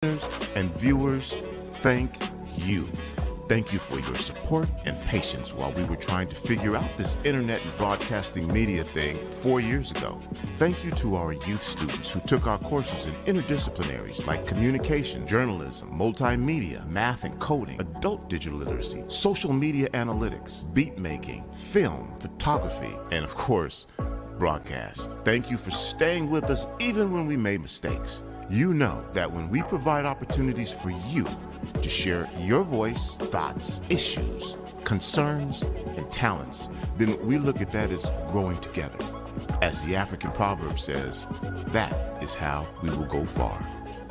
And viewers, thank you. Thank you for your support and patience while we were trying to figure out this internet and broadcasting media thing 4 years ago. Thank you to our youth students who took our courses in interdisciplinaries like communication, journalism, multimedia, math and coding, adult digital literacy, social media analytics, beat making, film, photography, and of course, broadcast. Thank you for staying with us even when we made mistakes. You know that when we provide opportunities for you to share your voice, thoughts, issues, concerns, and talents, then we look at that as growing together. As the African proverb says, that is how we will go far.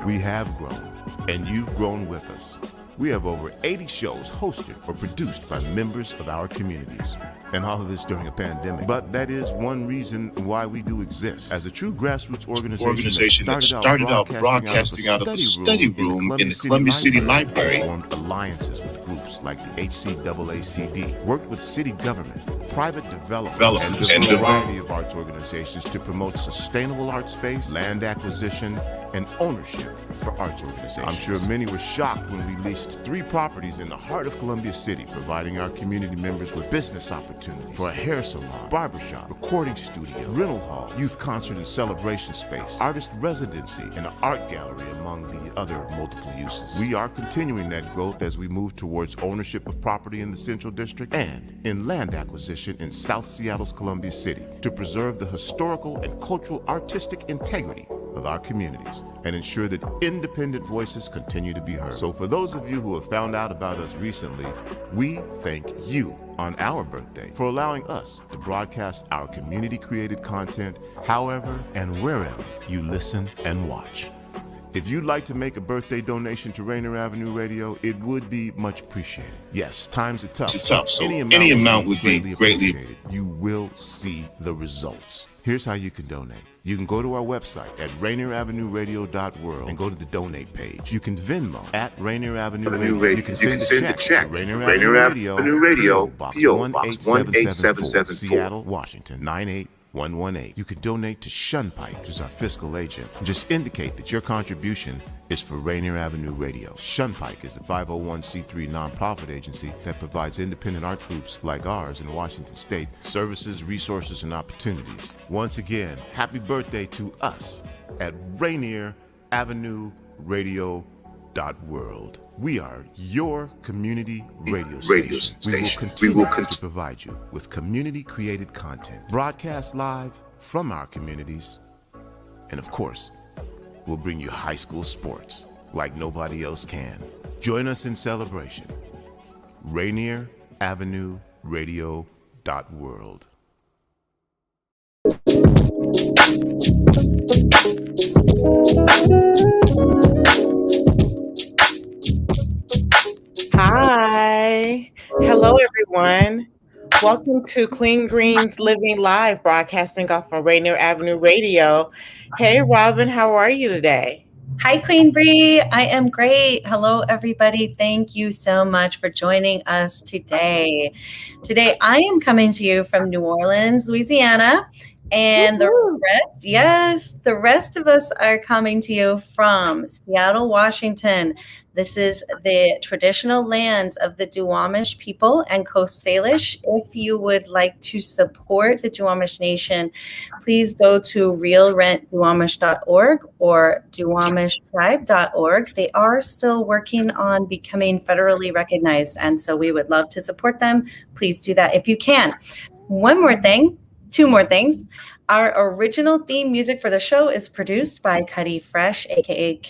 We have grown, and you've grown with us. We have over 80 shows hosted or produced by members of our communities. And all of this during a pandemic. But that is one reason why we do exist. As a true grassroots organization that started out broadcasting out of a study room in the Columbia City Library, formed alliances with groups like the HCAACD, worked with city government, private development, and a variety of arts organizations to promote sustainable art space, land acquisition, and ownership for arts organizations. I'm sure many were shocked when we leased 3 properties in the heart of Columbia City, providing our community members with business opportunities for a hair salon, barbershop, recording studio, rental hall, youth concert and celebration space, artist residency, and an art gallery, among the other multiple uses. We are continuing that growth as we move towards ownership of property in the Central District and in land acquisition in South Seattle's Columbia City to preserve the historical and cultural artistic integrity of our communities and ensure that independent voices continue to be heard. So for those of you who have found out about us recently, we thank you on our birthday for allowing us to broadcast our community-created content however and wherever you listen and watch. If you'd like to make a birthday donation to Rainier Avenue Radio, it would be much appreciated. Yes, times are tough. So any amount would be greatly appreciated. You will see the results. Here's how you can donate. You can go to our website at rainieravenueradio.world and go to the donate page. You can Venmo at Rainier Avenue Radio. You can send a check to Rainier Avenue Radio, Box 18774, Seattle, Washington, 98118. You can donate to Shunpike, which is our fiscal agent. Just indicate that your contribution is for Rainier Avenue Radio. Shunpike is the 501c3 nonprofit agency that provides independent art groups like ours in Washington State services, resources, and opportunities. Once again, happy birthday to us at Rainier Avenue Radio .world. We are your community radio station. We will continue to provide you with community-created content, broadcast live from our communities, and of course, we'll bring you high school sports like nobody else can. Join us in celebration. Rainier Avenue Radio .world. Hi. Hello, everyone. Welcome to Clean Greens Living Live, broadcasting off of Rainier Avenue Radio. Hey, Robyn, how are you today? Hi, Queen Bree. I am great. Hello, everybody. Thank you so much for joining us today. Today, I am coming to you from New Orleans, Louisiana. And the rest of us are coming to you from Seattle, Washington. This is the traditional lands of the Duwamish people and Coast Salish. If you would like to support the Duwamish Nation, please go to realrentduwamish.org or duwamishtribe.org. They are still working on becoming federally recognized, and so we would love to support them. Please do that if you can. Two more things. Our original theme music for the show is produced by Cuddy Fresh, aka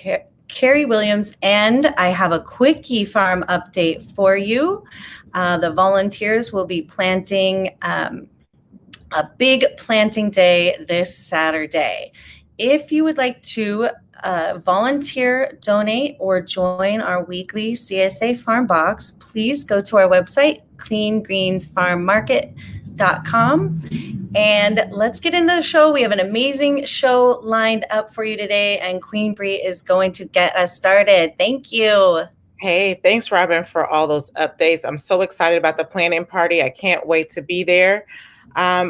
Carrie Williams, and I have a quickie farm update for you. The volunteers will be planting a big planting day this Saturday. If you would like to volunteer, donate, or join our weekly CSA Farm Box, please go to our website, cleangreensfarmmarket.com. And let's get into the show. We have an amazing show lined up for you today, and Queen Bree is going to get us started. Thank you. Hey, thanks, Robyn, for all those updates. I'm so excited about the planning party. I can't wait to be there.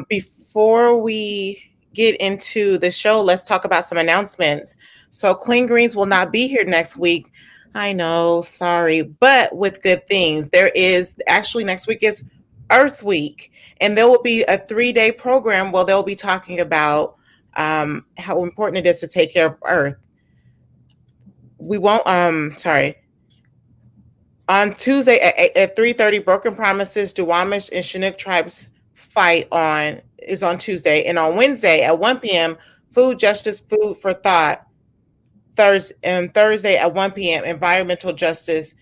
Before we get into the show, let's talk about some announcements. So Clean Greens will not be here next week. I know, sorry, but with good things. There is actually next week is Earth Week, and there will be a 3-day program where they'll be talking about how important it is to take care of Earth. We won't, sorry. On Tuesday at 3:30, Broken Promises, Duwamish and Chinook tribes fight is on Tuesday. And on Wednesday at 1 p.m., Food Justice, Food for Thought. Thursday at 1 p.m., Environmental Justice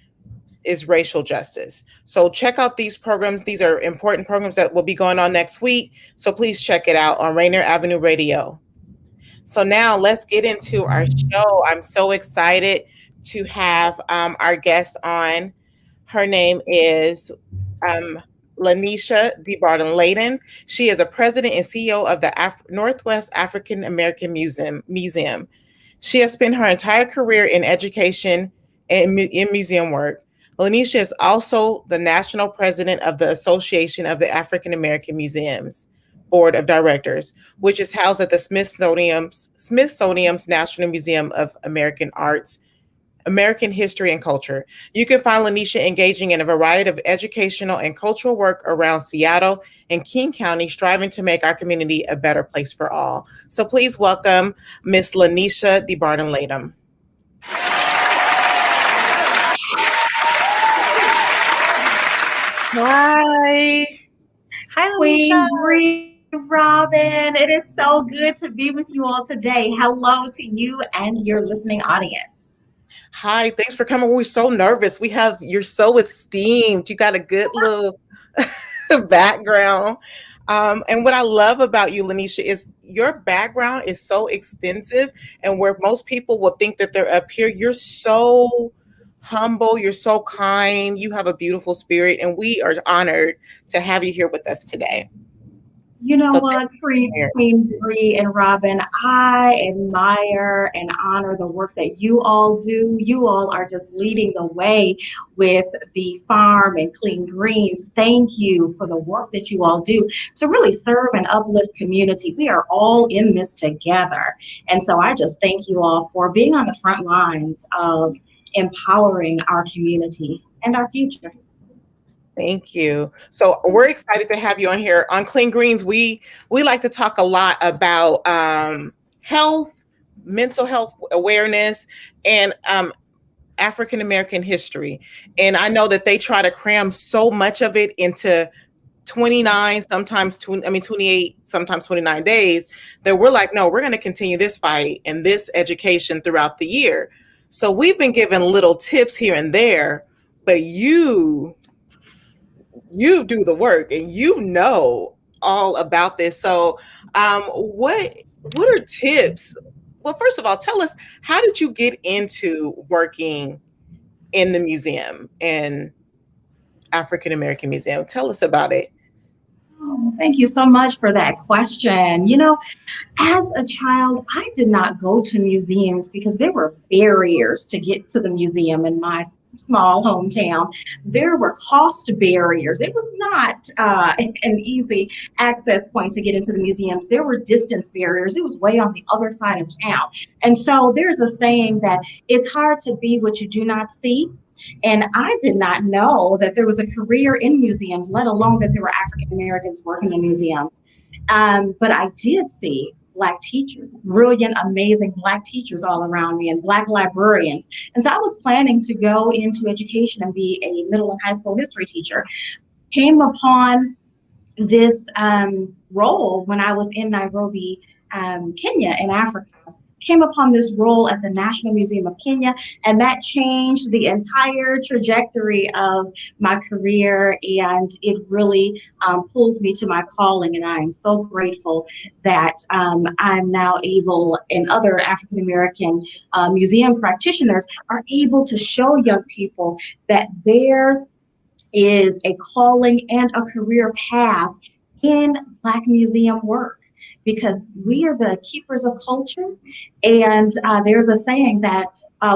is Racial Justice. So check out these programs. These are important programs that will be going on next week. So please check it out on Rainier Avenue Radio. So now let's get into our show. I'm so excited to have our guest on. Her name is LaNesha DeBardelaben. She is a president and CEO of the Northwest African American Museum. She has spent her entire career in education and in museum work. LaNesha is also the national president of the Association of the African American Museums Board of Directors, which is housed at the Smithsonian's National Museum of American Arts, American History and Culture. You can find LaNesha engaging in a variety of educational and cultural work around Seattle and King County, striving to make our community a better place for all. So please welcome Miss LaNesha DeBardelaben. Hi. Hi, LaNesha. Robyn, it is so good to be with you all today. Hello to you and your listening audience. Hi, thanks for coming. We're so nervous. You're so esteemed. You got a good little background. And what I love about you, LaNesha, is your background is so extensive, and where most people will think that they're up here, you're so humble, you're so kind, you have a beautiful spirit, and we are honored to have you here with us today. You know what, Queen Bree and Robyn, I admire and honor the work that you all do. You all are just leading the way with the farm and Clean Greens. Thank you for the work that you all do to really serve and uplift community. We are all in this together. And so I just thank you all for being on the front lines of empowering our community and our future. Thank you. So we're excited to have you on here. On Clean Greens, we like to talk a lot about health, mental health awareness, and African American history. And I know that they try to cram so much of it into 29, sometimes 28, sometimes 29 days, that we're like, no, we're going to continue this fight and this education throughout the year. So we've been given little tips here and there, but you do the work and you know all about this. So what are tips? Well, first of all, tell us, how did you get into working in the museum and African American Museum? Tell us about it. Oh, thank you so much for that question. You know, as a child, I did not go to museums because there were barriers to get to the museum in my small hometown. There were cost barriers. It was not an easy access point to get into the museums. There were distance barriers. It was way on the other side of town. And so there's a saying that it's hard to be what you do not see. And I did not know that there was a career in museums, let alone that there were African Americans working in museums. But I did see Black teachers, brilliant, amazing Black teachers all around me, and Black librarians. And so I was planning to go into education and be a middle and high school history teacher. Came upon this role when I was in Nairobi, Kenya, in Africa. Came upon this role at the National Museum of Kenya, and that changed the entire trajectory of my career, and it really pulled me to my calling. And I am so grateful that I'm now able, and other African American museum practitioners are able to show young people that there is a calling and a career path in Black museum work. Because we are the keepers of culture. And there's a saying that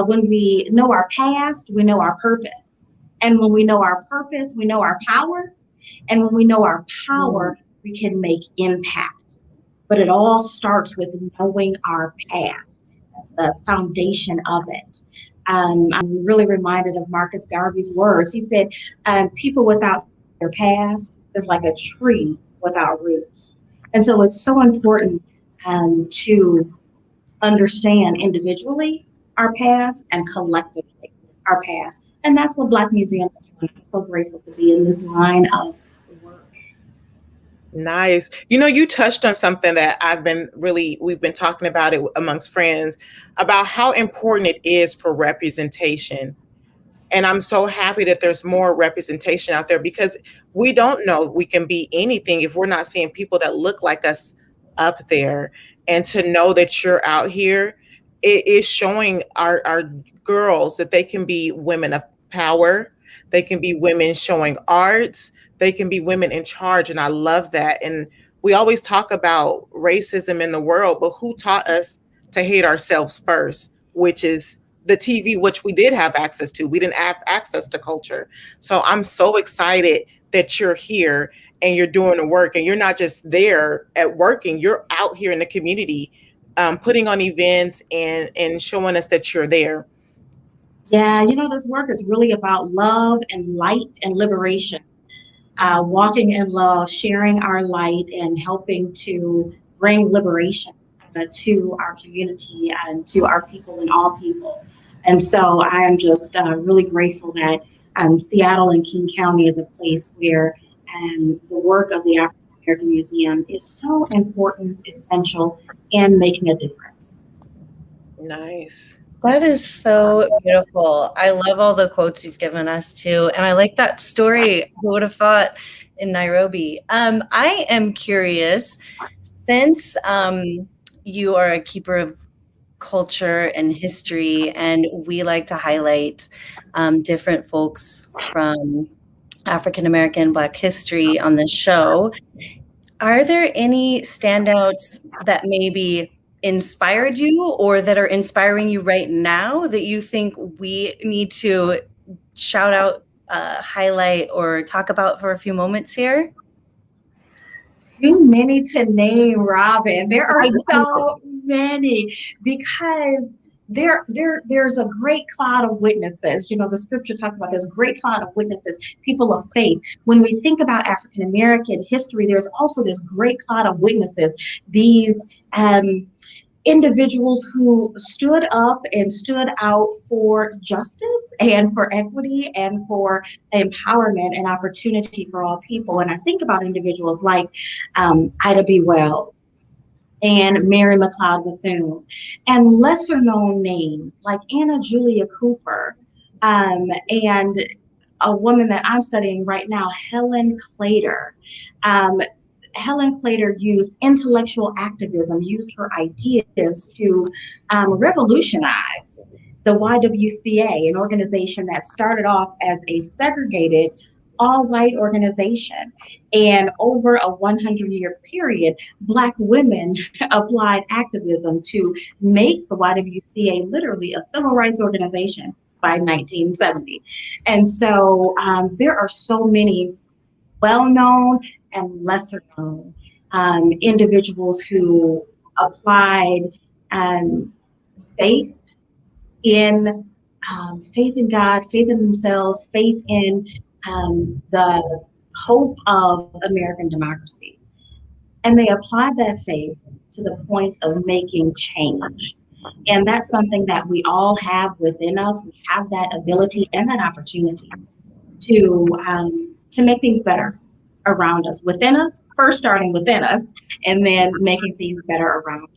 when we know our past, we know our purpose. And when we know our purpose, we know our power. And when we know our power, we can make impact. but it all starts with knowing our past. That's the foundation of it. I'm really reminded of Marcus Garvey's words. He said, people without their past is like a tree without roots. And so it's so important to understand individually our past and collectively our past. And that's what Black Museums do. And I'm so grateful to be in this line of work. Nice. You touched on something that we've been talking about it amongst friends about how important it is for representation. And I'm so happy that there's more representation out there, because we don't know we can be anything if we're not seeing people that look like us up there. And to know that you're out here, it is showing our girls that they can be women of power. They can be women showing arts. They can be women in charge. And I love that. And we always talk about racism in the world, but who taught us to hate ourselves first, which is the TV, which we did have access to. We didn't have access to culture. So I'm so excited that you're here and you're doing the work, and you're not just there at working, you're out here in the community, putting on events and showing us that you're there. Yeah, this work is really about love and light and liberation. Walking in love, sharing our light, and helping to bring liberation to our community and to our people and all people. And so I am just really grateful that Seattle and King County is a place where the work of the African American Museum is so important, essential, and making a difference. Nice. That is so beautiful. I love all the quotes you've given us too. And I like that story. Who would have thought in Nairobi? I am curious, since you are a keeper of culture and history, and we like to highlight different folks from African American Black history on this show, are there any standouts that maybe inspired you or that are inspiring you right now that you think we need to shout out, highlight, or talk about for a few moments here? Too many to name, Robyn. There are so many, because there's a great cloud of witnesses. The scripture talks about this great cloud of witnesses, people of faith. When we think about African American history, there's also this great cloud of witnesses, these individuals who stood up and stood out for justice and for equity and for empowerment and opportunity for all people. And I think about individuals like Ida B. Wells and Mary McLeod Bethune, and lesser known names like Anna Julia Cooper, and a woman that I'm studying right now, Helen Clater. Helen Clater used intellectual activism, used her ideas to revolutionize the YWCA, an organization that started off as a segregated all-white organization. And over a 100-year period, Black women applied activism to make the YWCA literally a civil rights organization by 1970. And so there are so many well-known and lesser known individuals who applied faith in God, faith in themselves, faith in the hope of American democracy. And they applied that faith to the point of making change. And that's something that we all have within us. We have that ability and that opportunity to make things better around us, within us, first starting within us, and then making things better around us.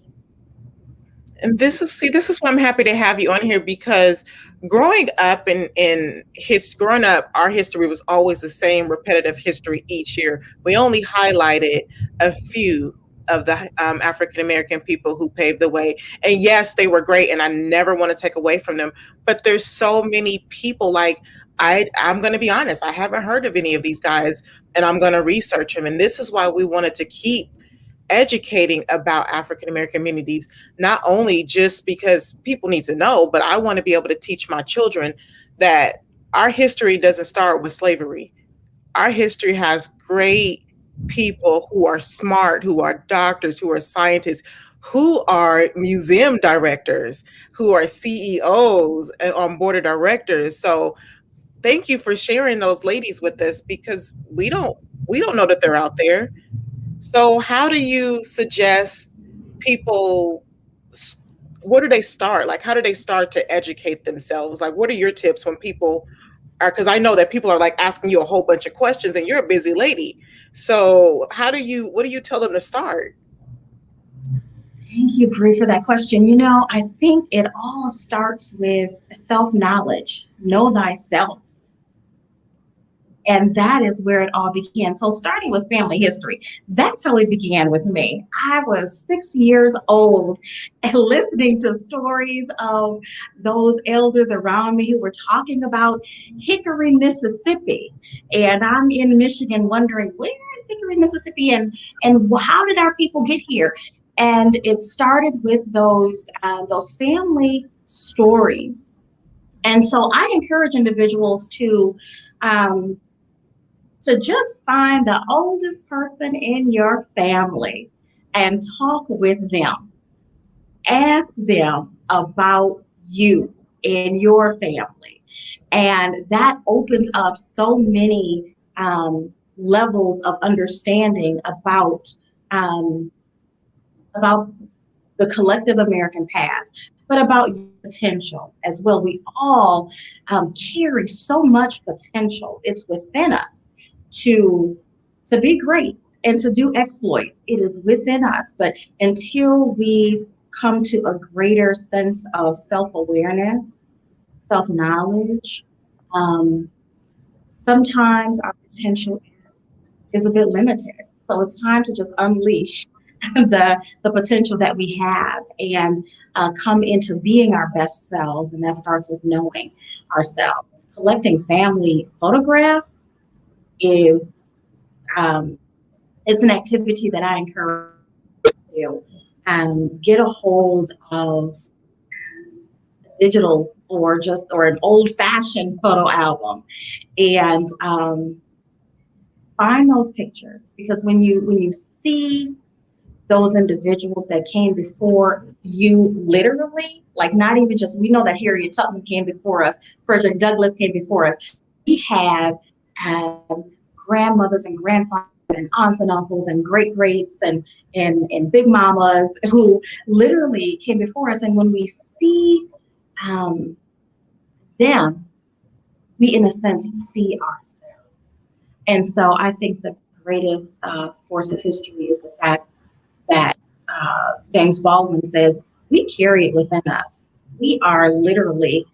And this is why I'm happy to have you on here, because growing up, our history was always the same repetitive history each year. We only highlighted a few of the African American people who paved the way. And yes, they were great, and I never want to take away from them. But there's so many people, like I'm going to be honest, I haven't heard of any of these guys, and I'm going to research them. And this is why we wanted to keep educating about African American communities, not only just because people need to know, but I want to be able to teach my children that our history doesn't start with slavery. Our history has great people who are smart, who are doctors, who are scientists, who are museum directors, who are CEOs on board of directors. So thank you for sharing those ladies with us, because we don't know that they're out there. So how do you suggest people where do they start? Like, how do they start to educate themselves? Like, what are your tips when people are, because I know that people are like asking you a whole bunch of questions and you're a busy lady. So what do you tell them to start? Thank you, Bree, for that question. You know, I think it all starts with self-knowledge. Know thyself. And that is where it all began. So starting with family history, that's how it began with me. I was 6 years old and listening to stories of those elders around me who were talking about Hickory, Mississippi. And I'm in Michigan wondering, where is Hickory, Mississippi? And how did our people get here? And it started with those family stories. And so I encourage individuals to just find the oldest person in your family and talk with them. Ask them about you and your family. And that opens up so many levels of understanding about the collective American past, but about your potential as well. We all carry so much potential. It's within us to be great and to do exploits. It is within us. But until we come to a greater sense of self-awareness, self-knowledge, sometimes our potential is a bit limited. So it's time to just unleash the potential that we have and come into being our best selves. And that starts with knowing ourselves. Collecting family photographs is it's an activity that I encourage you to get a hold of digital or an old-fashioned photo album and find those pictures, because when you see those individuals that came before you, literally, like not even just, we know that Harriet Tubman came before us, Frederick Douglass came before us. We have grandmothers and grandfathers and aunts and uncles and great-greats and big mamas who literally came before us. And when we see them, we in a sense see ourselves. And so I think the greatest force of history is the fact that James Baldwin says we carry it within us. We are literally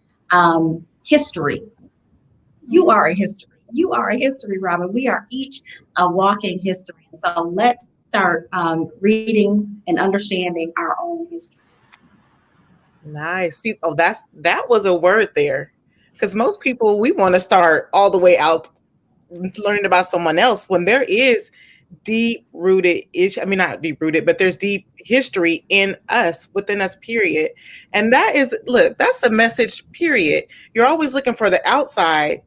histories. You are a history. You are a history, Robyn. We are each a walking history. So let's start reading and understanding our own history. Nice. See, that was a word there. Because most people, we want to start all the way out learning about someone else when there is deep rooted issue. I mean, not deep rooted, but there's deep history within us, period. And that's the message, period. You're always looking for the outside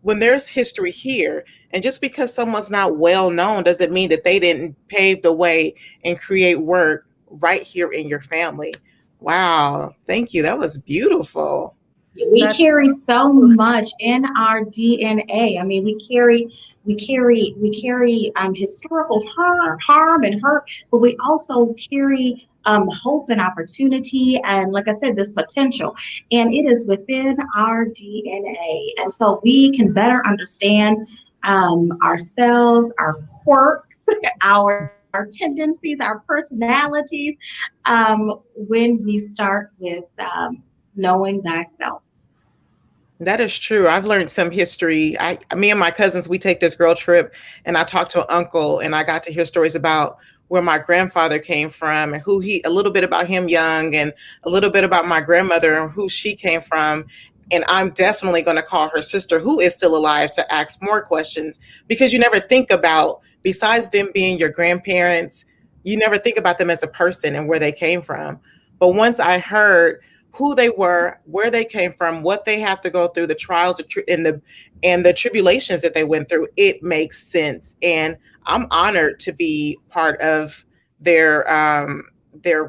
when there's history here. And just because someone's not well known doesn't mean that they didn't pave the way and create work right here in your family. Wow. Thank you. That was beautiful. We carry so much in our DNA. I mean, we carry historical harm and hurt, but we also carry hope and opportunity, and like I said, this potential, and it is within our DNA. And so we can better understand ourselves, our quirks, our tendencies, our personalities, when we start with knowing thyself. That is true. I've learned some history. Me and my cousins, we take this girl trip, and I talked to an uncle, and I got to hear stories about where my grandfather came from and a little bit about him young, and a little bit about my grandmother and who she came from. And I'm definitely going to call her sister, who is still alive, to ask more questions, because you never think about, besides them being your grandparents, you never think about them as a person and where they came from. But once I heard who they were, where they came from, what they had to go through, the trials and the tribulations that they went through, it makes sense. And I'm honored to be part of their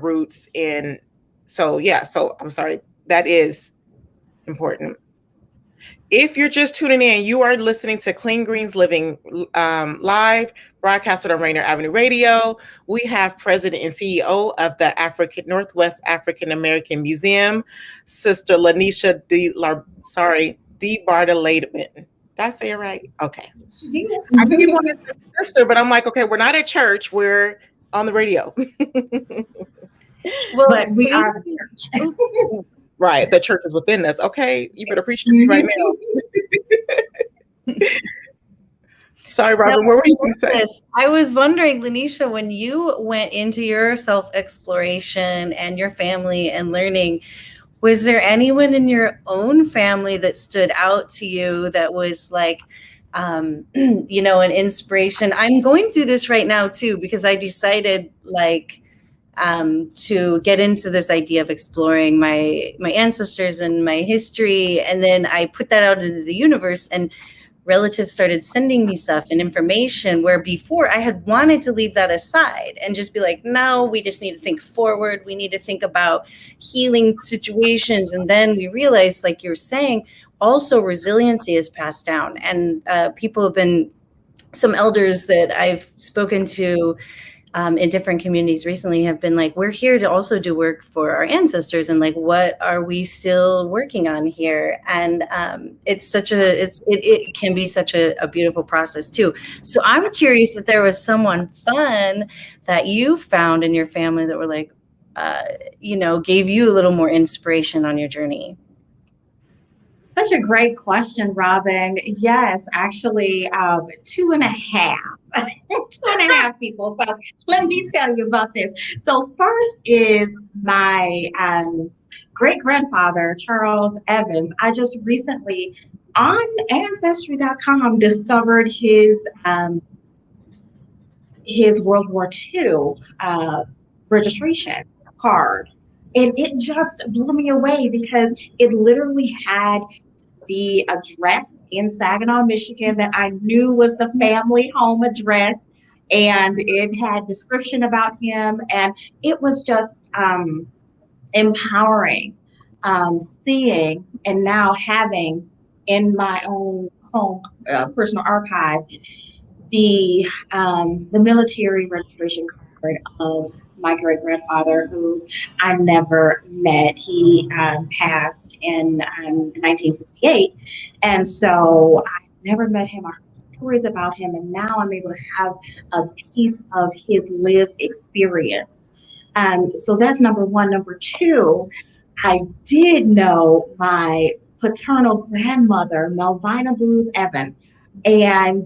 roots. And so, yeah, so I'm sorry, that is important. If you're just tuning in, you are listening to Clean Greens Living Live, broadcasted on Rainier Avenue Radio. We have President and CEO of the Northwest African American Museum, Sister LaNesha DeBardelaben. Did I say it right? Okay. I really wanted to say sister, but I'm like, okay, we're not at church. We're on the radio. Well, but we are the church. Right. The church is within us. Okay. You better preach to me right now. Sorry, Robyn, what were you going to say? I was wondering, LaNesha, when you went into your self-exploration and your family and learning, was there anyone in your own family that stood out to you that was like, an inspiration? I'm going through this right now too, because I decided to get into this idea of exploring my ancestors and my history. And then I put that out into the universe, and relatives started sending me stuff and information where before I had wanted to leave that aside and just be like, no, we just need to think forward. We need to think about healing situations. And then we realized, like you're saying, also resiliency is passed down. And people have been, some elders that I've spoken to in different communities recently have been like, we're here to also do work for our ancestors, and like, what are we still working on here? And it can be such a beautiful process too. So I'm curious if there was someone fun that you found in your family that were like, gave you a little more inspiration on your journey. Such a great question, Robyn. Yes, actually, 2.5. 2.5 people. So let me tell you about this. So first is my great-grandfather, Charles Evans. I just recently on Ancestry.com discovered his World War II registration card. And it just blew me away because it literally had the address in Saginaw, Michigan that I knew was the family home address. And it had description about him. And it was just empowering seeing and now having in my own home personal archive the military registration card of my great-grandfather, who I never met. He passed in 1968. And so I never met him. I heard stories about him. And now I'm able to have a piece of his lived experience. So that's number one. Number two, I did know my paternal grandmother, Melvina Blues Evans. And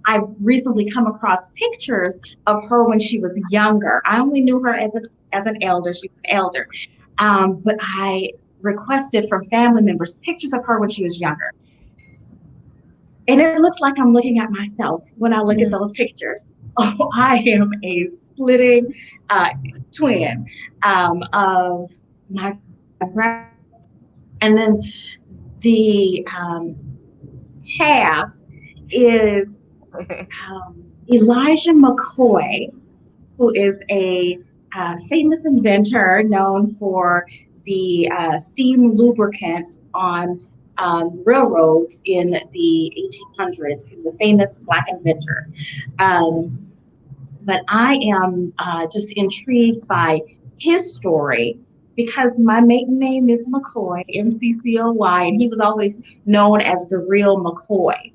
I've recently come across pictures of her when she was younger. I only knew her as an elder. She was an elder. But I requested from family members pictures of her when she was younger. And it looks like I'm looking at myself when I look at those pictures. Oh, I am a splitting twin of my grand. And then the half is Elijah McCoy, who is a famous inventor known for the steam lubricant on railroads in the 1800s. He was a famous Black inventor. But I am just intrigued by his story because my maiden name is McCoy, McCoy, and he was always known as the real McCoy.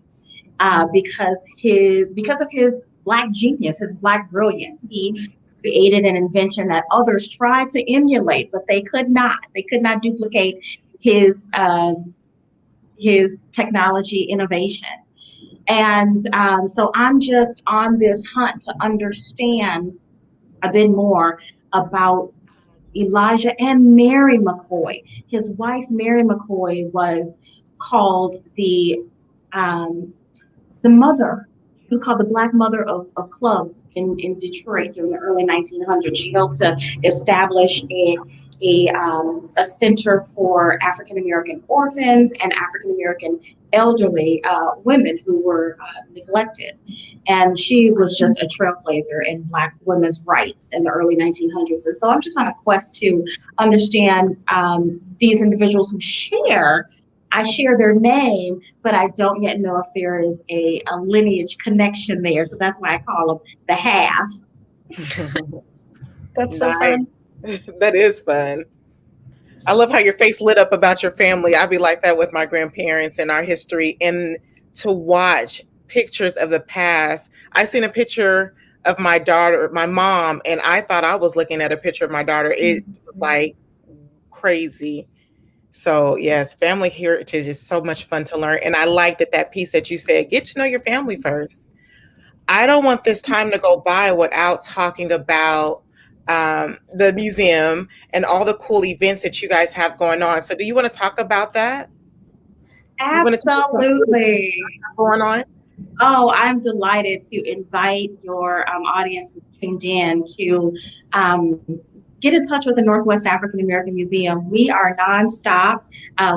Because of his Black genius, his Black brilliance, he created an invention that others tried to emulate, but they could not. They could not duplicate his technology innovation. And so I'm just on this hunt to understand a bit more about Elijah and Mary McCoy. His wife, Mary McCoy, was called the mother. She was called the Black mother of clubs in Detroit during the early 1900s. She helped to establish a center for African American orphans and African American elderly women who were neglected. And she was just a trailblazer in Black women's rights in the early 1900s. And so I'm just on a quest to understand these individuals who I share their name, but I don't yet know if there is a lineage connection there. So that's why I call them the half. That's so fun. That is fun. I love how your face lit up about your family. I'd be like that with my grandparents and our history. And to watch pictures of the past, I seen a picture of my daughter, my mom, and I thought I was looking at a picture of my daughter. It was like crazy. So yes, family heritage is so much fun to learn. And I like that piece that you said, get to know your family first. I don't want this time to go by without talking about the museum and all the cool events that you guys have going on. So do you want to talk about that? Absolutely. Going on? Oh, I'm delighted to invite your audience who's tuned in to get in touch with the Northwest African American Museum. We are nonstop.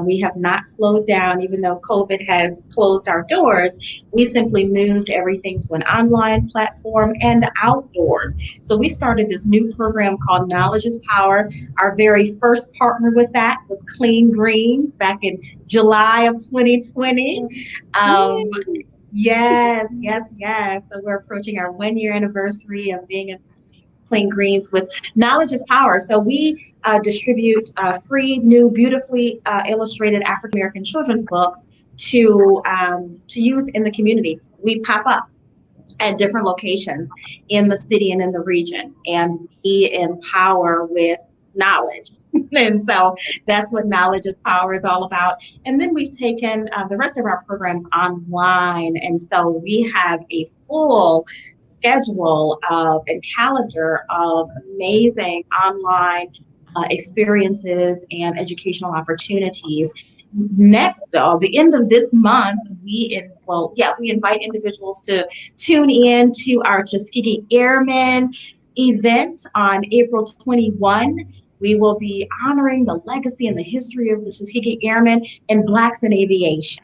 We have not slowed down, even though COVID has closed our doors. We simply moved everything to an online platform and outdoors. So we started this new program called Knowledge is Power. Our very first partner with that was Clean Greens back in July of 2020. Yes. So we're approaching our 1-year anniversary of being in Clean Greens with Knowledge is Power. So we distribute free, new, beautifully illustrated African American children's books to youth in the community. We pop up at different locations in the city and in the region, and we empower with knowledge. And so that's what Knowledge is Power is all about. And then we've taken the rest of our programs online. And so we have a full schedule and calendar of amazing online experiences and educational opportunities. Next, though, the end of this month, we invite individuals to tune in to our Tuskegee Airmen event on April 21. We will be honoring the legacy and the history of the Tuskegee Airmen and Blacks in Aviation.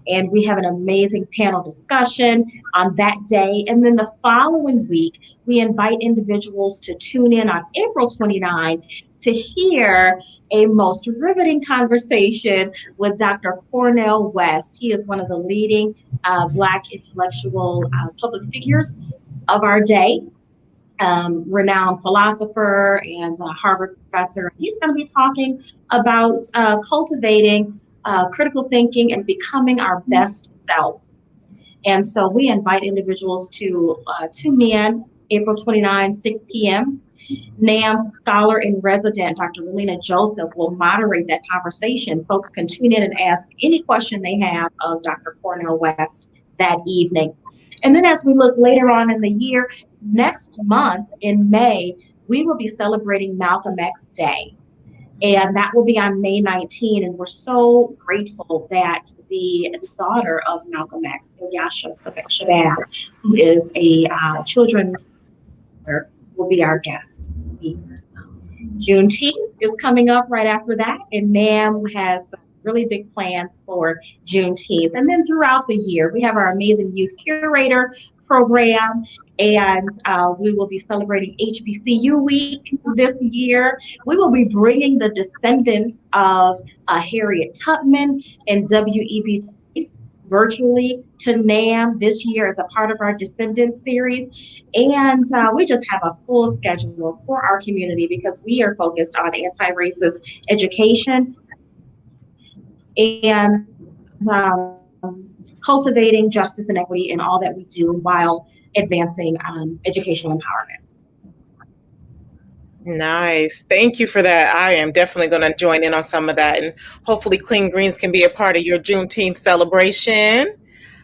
And we have an amazing panel discussion on that day. And then the following week, we invite individuals to tune in on April 29 to hear a most riveting conversation with Dr. Cornel West. He is one of the leading Black intellectual public figures of our day. Renowned philosopher and Harvard professor. He's going to be talking about cultivating critical thinking and becoming our best self. And so we invite individuals to tune in April 29, 6 p.m. NAAM's scholar in resident, Dr. Relina Joseph, will moderate that conversation. Folks can tune in and ask any question they have of Dr. Cornel West that evening. And then as we look later on in the year, next month in May, we will be celebrating Malcolm X Day. And that will be on May 19. And we're so grateful that the daughter of Malcolm X, Yasha Shabazz, who is a children's author, will be our guest speaker. Juneteenth is coming up right after that. And NAAM has really big plans for Juneteenth. And then throughout the year, we have our amazing youth curator program, and we will be celebrating HBCU week this year. We will be bringing the descendants of Harriet Tubman and W.E.B. virtually to NAAM this year as a part of our Descendants series. And we just have a full schedule for our community because we are focused on anti-racist education and cultivating justice and equity in all that we do while advancing educational empowerment. Nice. Thank you for that. I am definitely going to join in on some of that, and hopefully Clean Greens can be a part of your Juneteenth celebration.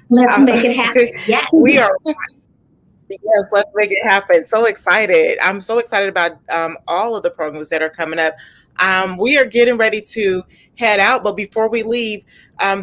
Let's make it happen. Yes. We are. Yes, let's make it happen. So excited. I'm so excited about all of the programs that are coming up. We are getting ready to head out, but before we leave,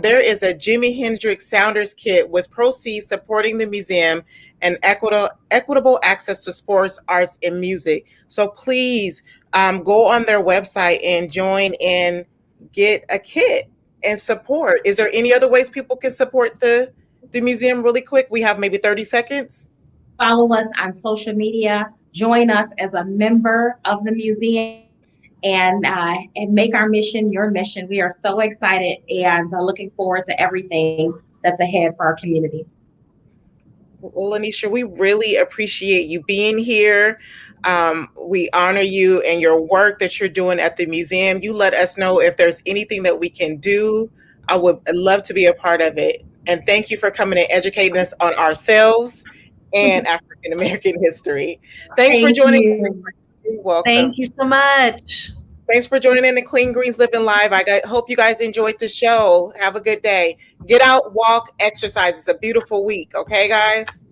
there is a Jimi Hendrix Sounders Kit with proceeds supporting the museum and equitable access to sports, arts, and music. So please go on their website and join and get a kit and support. Is there any other ways people can support the museum really quick? We have maybe 30 seconds. Follow us on social media. Join us as a member of the museum and make our mission your mission. We are so excited and looking forward to everything that's ahead for our community. Well, Lanisha, we really appreciate you being here. We honor you and your work that you're doing at the museum. You let us know if there's anything that we can do. I would love to be a part of it. And thank you for coming and educating us on ourselves and African American history. Thanks for joining. You're welcome. Thank you so much. Thanks for joining in the Clean Greens Living Live. Hope you guys enjoyed the show. Have a good day. Get out, walk, exercise. It's a beautiful week. Okay, guys?